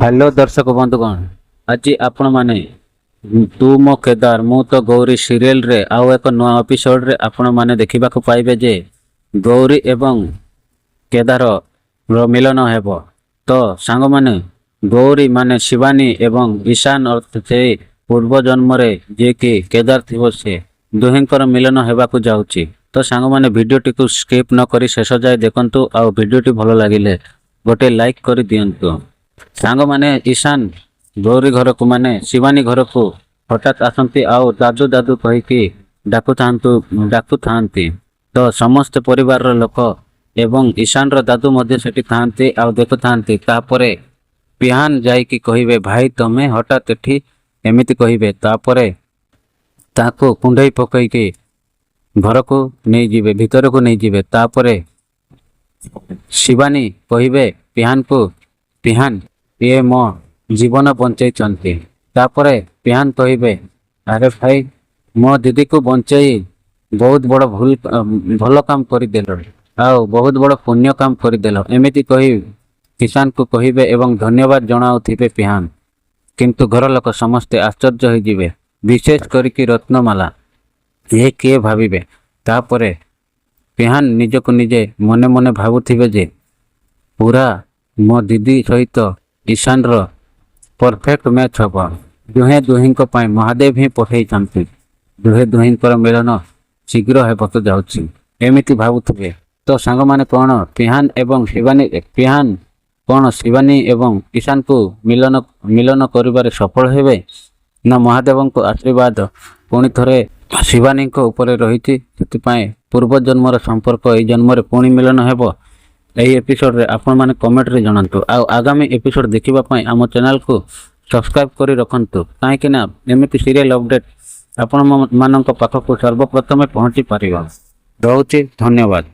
Hello दर्शक बंधुगण आज आपण माने तू मो केदार मु तो गौरी सीरियल रे आउ एक नया एपिसोड रे आपण माने देखिबा को पाइबे जे गौरी एवं केदार रो मिलन हेबो। तो सांग माने गौरी माने शिवानी एवं ईशान अर्थ से पूर्व जन्म रे जे कि केदार थिबो से दुहिंकर मिलन हेबा को जाउची। तो सांग माने वीडियोटी को स्किप न करी शेष जाय देखंतु आ वीडियोटी भलो लागिले गोटे लाइक कर दियंतु। सांग माने ईशान गौरी घर को माने शिवानी घर को हठात आसंती आउ दादू दादू कही कि डाकू थांती। तो समस्त परिवार रो लोक एवं ईशान रो दादू मध्य सेठी थांती आउ देखु थांती। तापरे पिहान जाई कि कहिबे भाई तमे हठात एठी एमिति कहिबे। तापरे ताको कुंडई पकई कि घर को नहीं जीवे भीतर को नहीं जीवे। तापरे शिवानी कहिबे पिहान को पिहान ये मो जीवन बंचई चंती। तापरे पिहान कहिबे अरे भाई मो दीदी को बंचई बहुत बड़ भल काम कर देलो आउ बहुत बड़ पुण्य काम कर देलो एमिति कही किसान को कहिबे एवं धन्यवाद जनाउथिबे पिहान। किंतु घर लोक समस्ते आश्चर्य हो जिवे विशेष करिकि रत्नमाला ये किए भाविबे। तापरे पिहान निजको निजे मने मने भावुथिबे जे पूरा मो दीदी सहित ईशान रो परफेक्ट मैच हम दुहे दुहीं महादेव ही पठे दुहे दुहीं मिलन शीघ्र हेबक जाउछि एमिति भावुथिबे। तो सांग माने कौन पिहान एवं शिवानी एवं ईशान को मिलन करिबारे सफल हेबे ना महादेव को आशीर्वाद पुणी थरे शिवानी को ऊपर रही पूर्व जन्मर संपर्क ए जन्म पुणी मिलन हेबो। यही एपिसोड रे आपण माने कमेंट रे जणांतु आ आगामी एपिसोड देखिबा पई आम चैनल को सब्सक्राइब करी रखंतु काहे ना एमिति सीरियल अपडेट आपण मानक पाखक सर्वप्रथमे पहुंची पारिबा। रहउची धन्यवाद।